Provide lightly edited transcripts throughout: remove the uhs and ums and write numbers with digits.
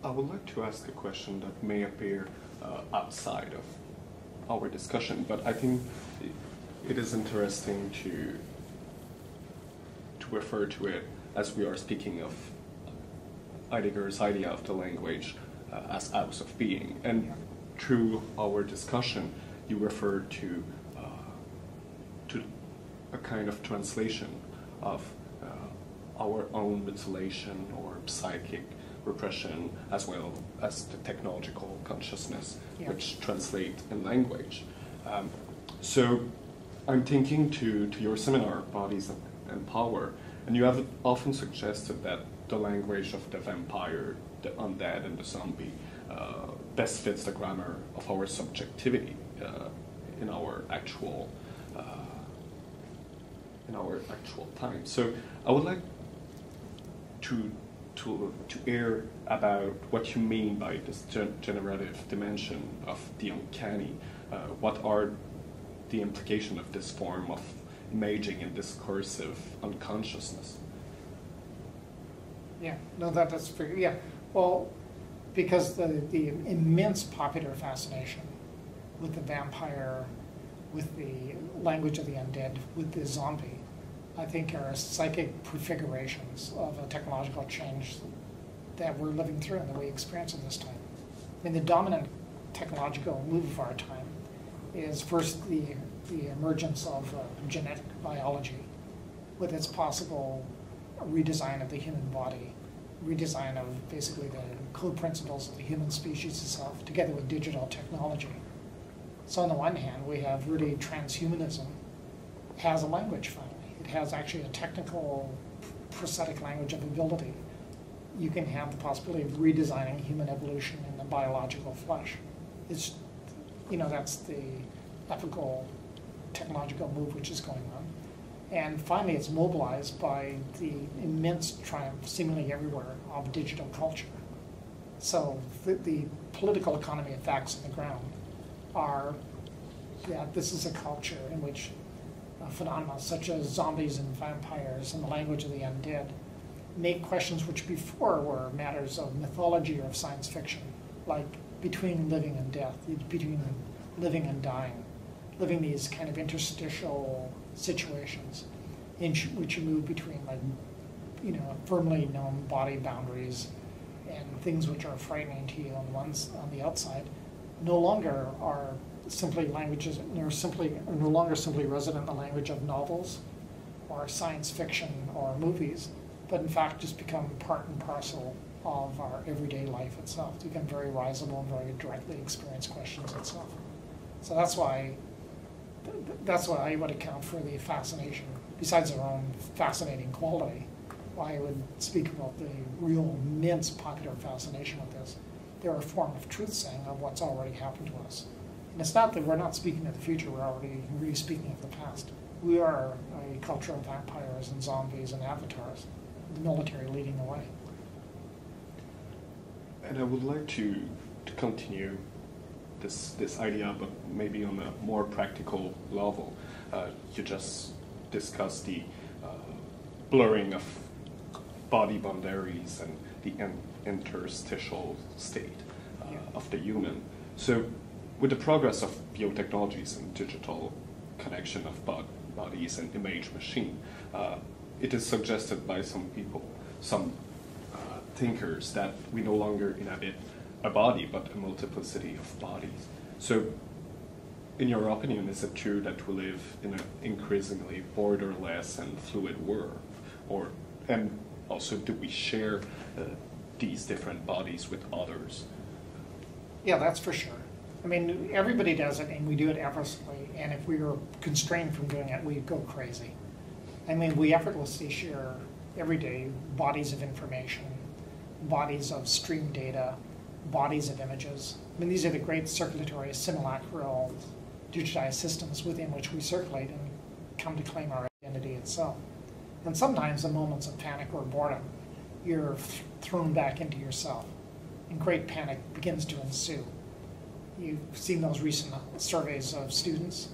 I would like to ask a question that may appear outside of our discussion, but I think it is interesting to refer to it as we are speaking of Heidegger's idea of the language as house of being. And through our discussion, you refer to a kind of translation of our own mutilation or psychic repression, as well as the technological consciousness, which translate in language. So I'm thinking to your seminar, Bodies and Power, and you have often suggested that the language of the vampire, the undead, and the zombie best fits the grammar of our subjectivity in our actual time. So I would like to hear about what you mean by this generative dimension of the uncanny. What are the implications of this form of imaging and discursive unconsciousness? Yeah, no, that's pretty, yeah. Well, because the immense popular fascination with the vampire, with the language of the undead, with the zombie, I think are psychic prefigurations of a technological change that we're living through and that we experience at this time. I mean, the dominant technological move of our time is first the emergence of genetic biology with its possible redesign of the human body, redesign of basically the code principles of the human species itself, together with digital technology. So on the one hand, we have really transhumanism has a language finally. It has actually a technical prosthetic language of ability. You can have the possibility of redesigning human evolution in the biological flesh. It's, that's the ethical technological move which is going on. And finally, it's mobilized by the immense triumph, seemingly everywhere, of digital culture. So the political economy of facts on the ground are that this is a culture in which phenomena such as zombies and vampires and the language of the undead make questions which before were matters of mythology or of science fiction, like between living and death, between living and dying, living these kind of interstitial situations in which you move between, like, firmly known body boundaries and things which are frightening to you on the outside no longer are simply languages, are no longer simply resident in the language of novels or science fiction or movies, but in fact just become part and parcel of our everyday life itself. To become very risible and very directly experience questions itself. So that's why I would account for the fascination, besides their own fascinating quality, why I would speak about the real immense popular fascination with this. They're a form of truth-saying of what's already happened to us. And it's not that we're not speaking of the future, we're already really speaking of the past. We are a culture of vampires and zombies and avatars, the military leading the way. And I would like to continue this idea, but maybe on a more practical level. You just discussed the blurring of body boundaries and the interstitial state of the human. So with the progress of biotechnologies and digital connection of bodies and image machine, it is suggested by some people, some thinkers, that we no longer inhabit a body, but a multiplicity of bodies. So in your opinion, is it true that we live in an increasingly borderless and fluid world? And also, do we share these different bodies with others? Yeah, that's for sure. I mean, everybody does it, and we do it effortlessly, and if we were constrained from doing it, we'd go crazy. I mean, we effortlessly share every day bodies of information, bodies of stream data, bodies of images. I mean, these are the great circulatory simulacral digitized systems within which we circulate and come to claim our identity itself. And sometimes in moments of panic or boredom, you're thrown back into yourself, and great panic begins to ensue. You've seen those recent surveys of students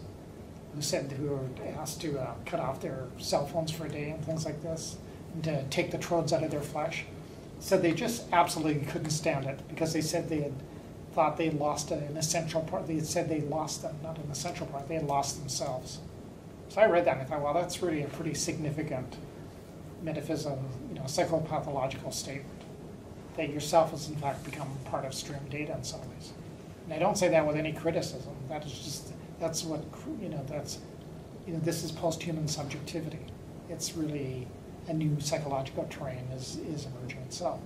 who were asked to cut off their cell phones for a day and things like this, and to take the trodes out of their flesh. said they just absolutely couldn't stand it because they said they had thought they had lost an essential part. They had said they lost them, not an essential part, they had lost themselves. So I read that and I thought, well, that's really a pretty significant metaphysical, psychopathological statement, that yourself has in fact become part of stream data in some ways. And I don't say that with any criticism. That is just, that's what, this is post-human subjectivity. It's really a new psychological terrain is emerging itself.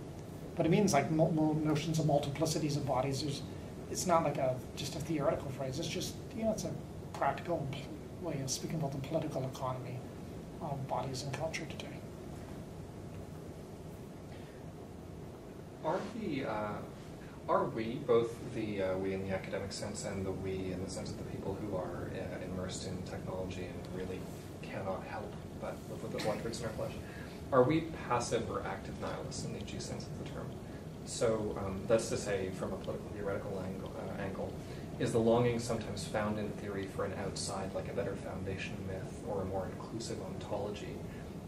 But it means like notions of multiplicities of bodies. It's not like just a theoretical phrase. It's just, it's a practical way of speaking about the political economy of bodies and culture today. Are we, both the we in the academic sense and the we in the sense of the people who are immersed in technology and really cannot help but live with the blood roots in our flesh, are we passive or active nihilists in the G sense of the term? So that's to say, from a political theoretical angle, is the longing sometimes found in theory for an outside, like a better foundation myth or a more inclusive ontology?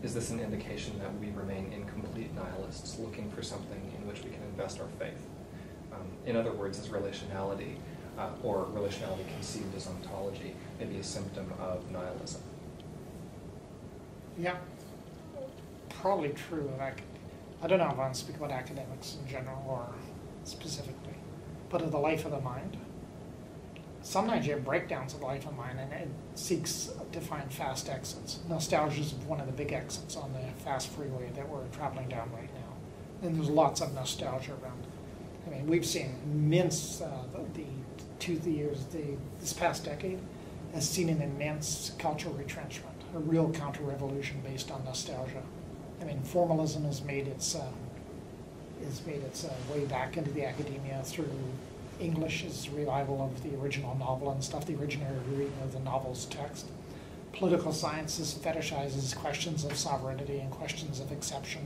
Is this an indication that we remain incomplete nihilists looking for something in which we can invest our faith? In other words, is relationality, or relationality conceived as ontology, maybe a symptom of nihilism? Yeah, probably true. I don't know if I want to speak about academics in general or specifically, but of the life of the mind. Sometimes you have breakdowns of the life of mind and it seeks to find fast exits. Nostalgia is one of the big exits on the fast freeway that we're traveling down right now. And there's lots of nostalgia around. I mean, we've seen immense, this past decade has seen an immense cultural retrenchment, a real counter-revolution based on nostalgia. I mean, formalism has made its way back into the academia through English's revival of the original novel and stuff, the original reading of the novel's text. Political sciences fetishizes questions of sovereignty and questions of exception,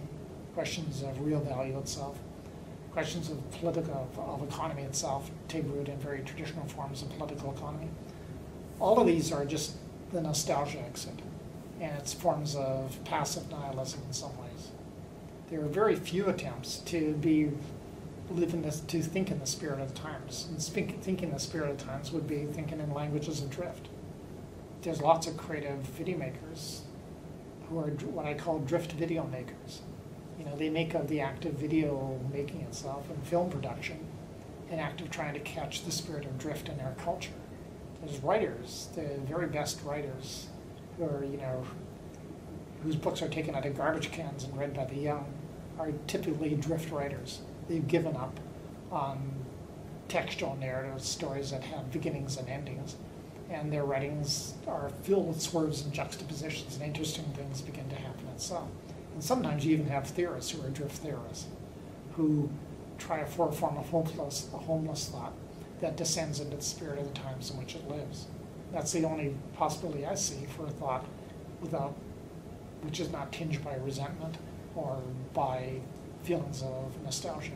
questions of real value itself, questions of of economy itself take root in very traditional forms of political economy. All of these are just the nostalgia exit, and it's forms of passive nihilism in some ways. There are very few attempts to think in the spirit of the times. And thinking in the spirit of the times would be thinking in languages of drift. There's lots of creative video makers who are what I call drift video makers. They make of the act of video making itself and film production an act of trying to catch the spirit of drift in their culture. There's writers, the very best writers, who are, whose books are taken out of garbage cans and read by the young, are typically drift writers. They've given up on textual narrative stories that have beginnings and endings, and their writings are filled with swerves and juxtapositions, and interesting things begin to happen itself. And sometimes you even have theorists who are drift theorists, who try to form a homeless thought that descends into the spirit of the times in which it lives. That's the only possibility I see for a thought which is not tinged by resentment or by feelings of nostalgia.